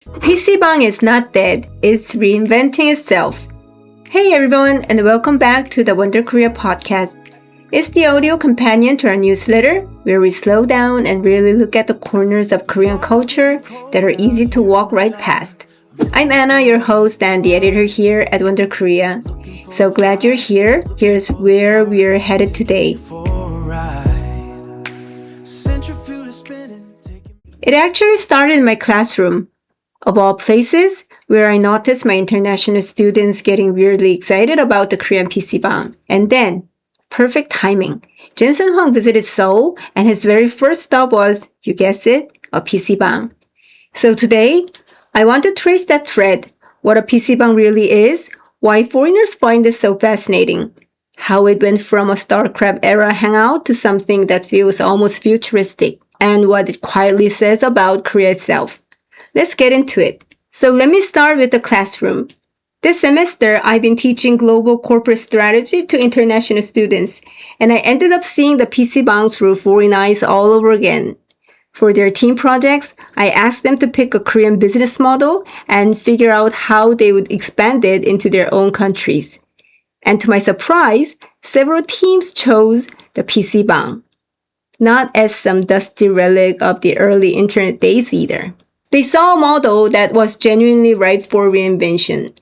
PC방 is not dead, it's reinventing itself. Hey everyone, and welcome back to the Wonder Korea podcast. It's the audio companion to our newsletter, where we slow down and really look at the corners of Korean culture that are easy to walk right past. I'm Anna, your host and the editor here at Wonder Korea. So glad you're here. Here's where we're headed today. It actually started in my classroom. Of all places, where I noticed my international students getting weirdly excited about the Korean PC방. And then, perfect timing, Jensen Huang visited Seoul, and his very first stop was, you guessed it, a PC방. So today, I want to trace that thread, what a PC방 really is, why foreigners find it so fascinating, how it went from a StarCraft-era hangout to something that feels almost futuristic, and what it quietly says about Korea itself. Let's get into it. So let me start with the classroom. This semester, I've been teaching global corporate strategy to international students, and I ended up seeing the PC방 through foreign eyes all over again. For their team projects, I asked them to pick a Korean business model and figure out how they would expand it into their own countries. And to my surprise, several teams chose the PC방. Not as some dusty relic of the early internet days either. They saw a model that was genuinely ripe for reinvention.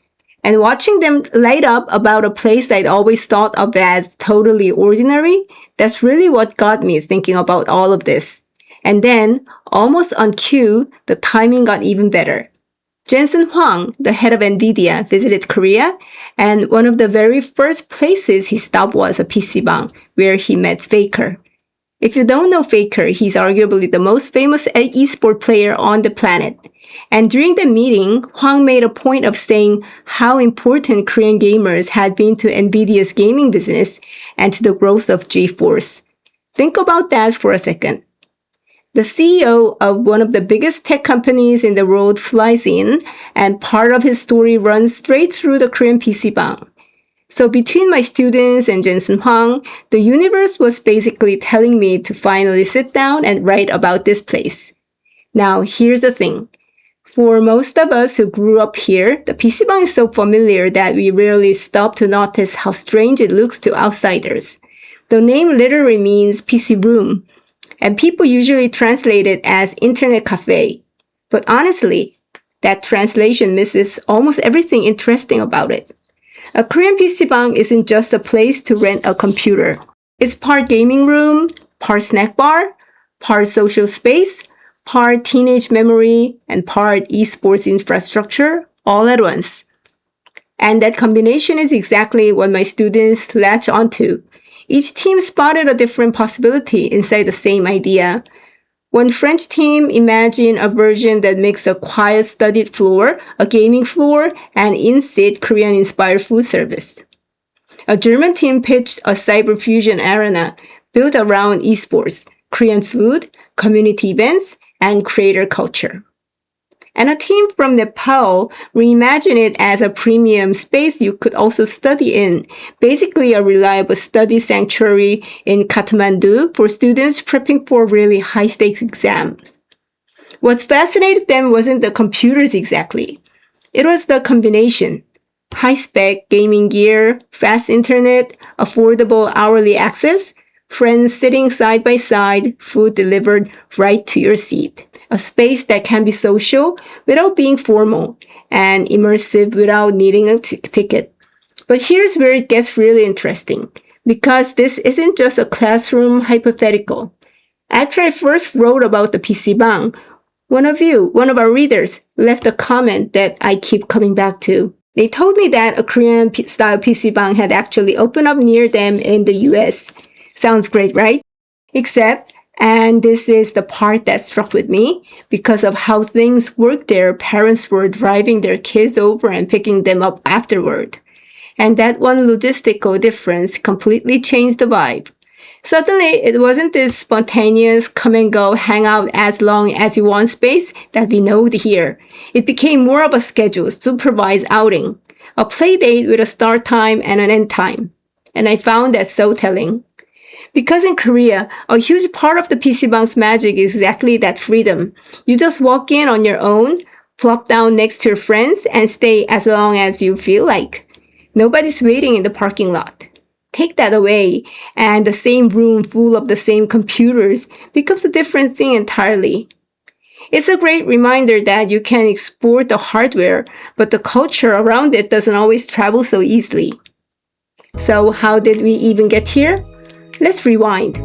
And watching them light up about a place I'd always thought of as totally ordinary, that's really what got me thinking about all of this. And then, almost on cue, the timing got even better. Jensen Huang, the head of Nvidia, visited Korea, and one of the very first places he stopped was a PC방, where he met Faker. If you don't know Faker, he's arguably the most famous esports player on the planet. And during the meeting, Huang made a point of saying how important Korean gamers had been to Nvidia's gaming business and to the growth of GeForce. Think about that for a second. The CEO of one of the biggest tech companies in the world flies in, and part of his story runs straight through the Korean PC방. So between my students and Jensen Huang, the universe was basically telling me to finally sit down and write about this place. Now, here's the thing. For most of us who grew up here, the PC방 is so familiar that we rarely stop to notice how strange it looks to outsiders. The name literally means PC room, and people usually translate it as internet café. But honestly, that translation misses almost everything interesting about it. A Korean PC방 isn't just a place to rent a computer. It's part gaming room, part snack bar, part social space, part teenage memory, and part esports infrastructure all at once. And that combination is exactly what my students latch onto. Each team spotted a different possibility inside the same idea. One French team imagined a version that makes a quiet studied floor, a gaming floor, and in-seat Korean-inspired food service. A German team pitched a cyber-fusion arena built around esports, Korean food, community events, and creator culture. And a team from Nepal reimagined it as a premium space you could also study in, basically a reliable study sanctuary in Kathmandu for students prepping for really high-stakes exams. What fascinated them wasn't the computers exactly. It was the combination. High-spec gaming gear, fast internet, affordable hourly access, friends sitting side by side, food delivered right to your seat. A space that can be social without being formal and immersive without needing a ticket. But here's where it gets really interesting, because this isn't just a classroom hypothetical. After I first wrote about the PC방, one of our readers, left a comment that I keep coming back to. They told me that a Korean-style PC방 had actually opened up near them in the US. Sounds great, right? Except, and this is the part that struck with me, because of how things worked there, parents were driving their kids over and picking them up afterward. And that one logistical difference completely changed the vibe. Suddenly, it wasn't this spontaneous come and go, hang out as long as you want space that we know here. It became more of a scheduled, supervised outing, a play date with a start time and an end time. And I found that so telling. Because in Korea, a huge part of the PC방's magic is exactly that freedom. You just walk in on your own, Plop down next to your friends and stay as long as you feel like. Nobody's waiting in the parking lot. Take that away, and the same room full of the same computers becomes a different thing entirely. It's a great reminder that you can export the hardware, but the culture around it doesn't always travel so easily. So how did we even get here? Let's rewind.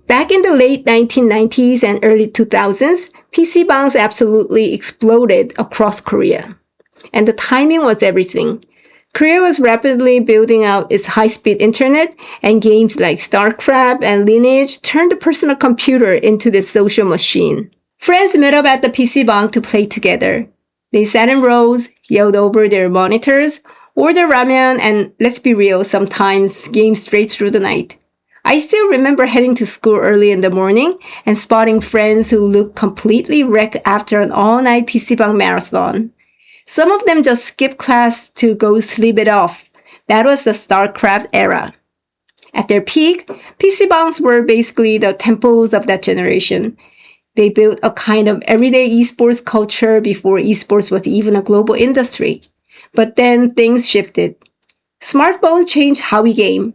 Back in the late 1990s and early 2000s, PC bangs absolutely exploded across Korea. And the timing was everything. Korea was rapidly building out its high-speed internet, and games like StarCraft and Lineage turned the personal computer into the social machine. Friends met up at the PC bang to play together. They sat in rows, yelled over their monitors, ordered ramen, and let's be real, sometimes gamed straight through the night. I still remember heading to school early in the morning and spotting friends who looked completely wrecked after an all-night PC bang marathon. Some of them just skipped class to go sleep it off. That was the StarCraft-era. At their peak, PC bangs were basically the temples of that generation. They built a kind of everyday esports culture before esports was even a global industry. But then things shifted. Smartphones changed how we game.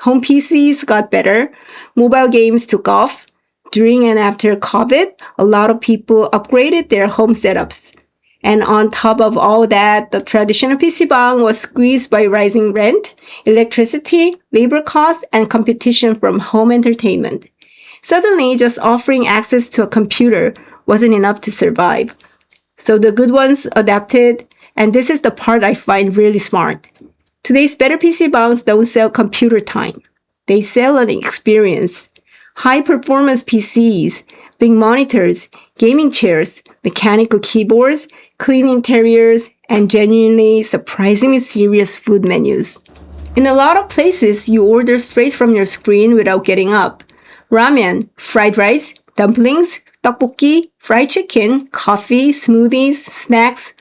Home PCs got better. Mobile games took off. During and after COVID, a lot of people upgraded their home setups. And on top of all that, the traditional PC bang was squeezed by rising rent, electricity, labor costs, and competition from home entertainment. Suddenly, just offering access to a computer wasn't enough to survive. So the good ones adapted, and this is the part I find really smart. Today's better PC bangs don't sell computer time. They sell an experience. High-performance PCs, big monitors, gaming chairs, mechanical keyboards, clean interiors, and genuinely surprisingly serious food menus. In a lot of places, you order straight from your screen without getting up. Ramen, fried rice, dumplings, tteokbokki, fried chicken, coffee, smoothies, snacks,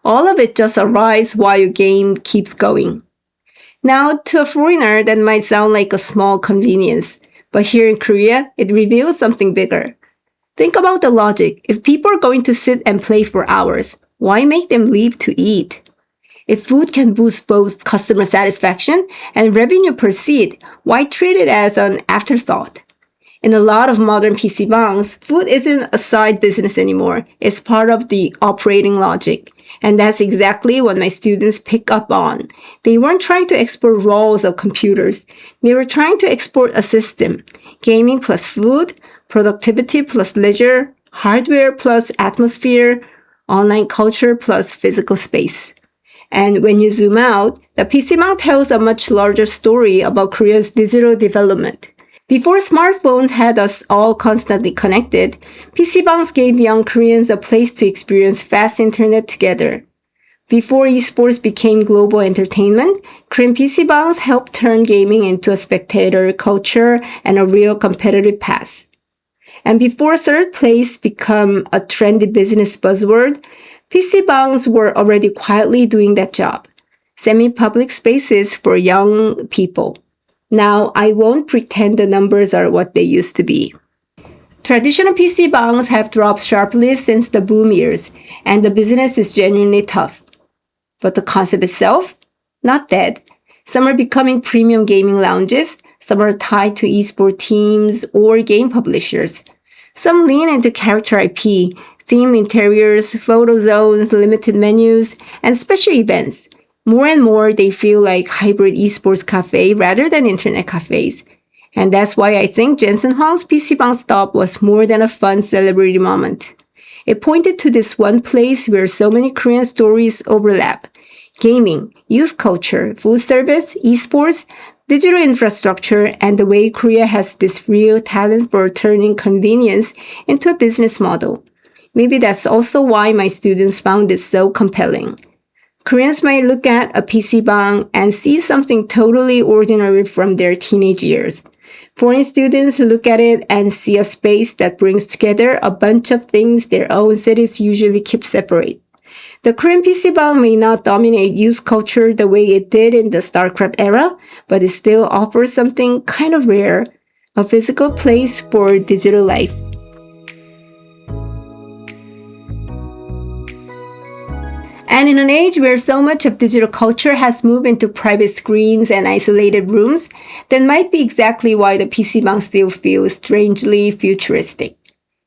all of it just arrives while your game keeps going. Now, to a foreigner, that might sound like a small convenience, but here in Korea, it reveals something bigger. Think about the logic. If people are going to sit and play for hours, why make them leave to eat? If food can boost both customer satisfaction and revenue per seat, why treat it as an afterthought? In a lot of modern PC bangs, food isn't a side business anymore. It's part of the operating logic. And that's exactly what my students pick up on. They weren't trying to export rolls of computers. They were trying to export a system. Gaming plus food, productivity plus leisure, hardware plus atmosphere, online culture plus physical space. And when you zoom out, the PC bang tells a much larger story about Korea's digital development. Before smartphones had us all constantly connected, PC bangs gave young Koreans a place to experience fast internet together. Before esports became global entertainment, Korean PC bangs helped turn gaming into a spectator culture and a real competitive path. And before third place became a trendy business buzzword, PC bangs were already quietly doing that job. Semi-public spaces for young people. Now, I won't pretend the numbers are what they used to be. Traditional PC bangs have dropped sharply since the boom years, and the business is genuinely tough. But the concept itself? Not dead. Some are becoming premium gaming lounges, some are tied to esports teams or game publishers. Some lean into character IP, theme interiors, photo zones, limited menus, and special events. More and more, they feel like hybrid esports cafe rather than internet cafes. And that's why I think Jensen Huang's PC bang stop was more than a fun celebrity moment. It pointed to this one place where so many Korean stories overlap. Gaming, youth culture, food service, esports, digital infrastructure, and the way Korea has this real talent for turning convenience into a business model. Maybe that's also why my students found it so compelling. Koreans might look at a PC bang and see something totally ordinary from their teenage years. Foreign students look at it and see a space that brings together a bunch of things their own cities usually keep separate. The Korean PC bang may not dominate youth culture the way it did in the StarCraft era, but it still offers something kind of rare, a physical place for digital life. And in an age where so much of digital culture has moved into private screens and isolated rooms, that might be exactly why the PC bang still feels strangely futuristic.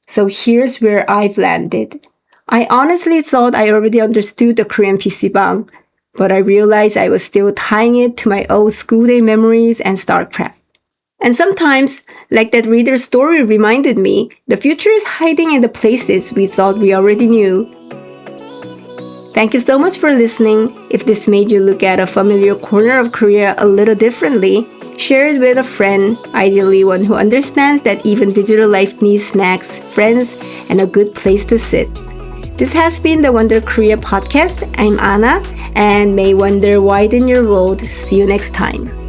So here's where I've landed. I honestly thought I already understood the Korean PC bang, but I realized I was still tying it to my old school day memories and StarCraft. And sometimes, like that reader's story reminded me, the future is hiding in the places we thought we already knew. Thank you so much for listening. If this made you look at a familiar corner of Korea a little differently, share it with a friend, ideally one who understands that even digital life needs snacks, friends, and a good place to sit. This has been the Wonder Korea podcast. I'm Anna, and may wonder widen your world. See you next time.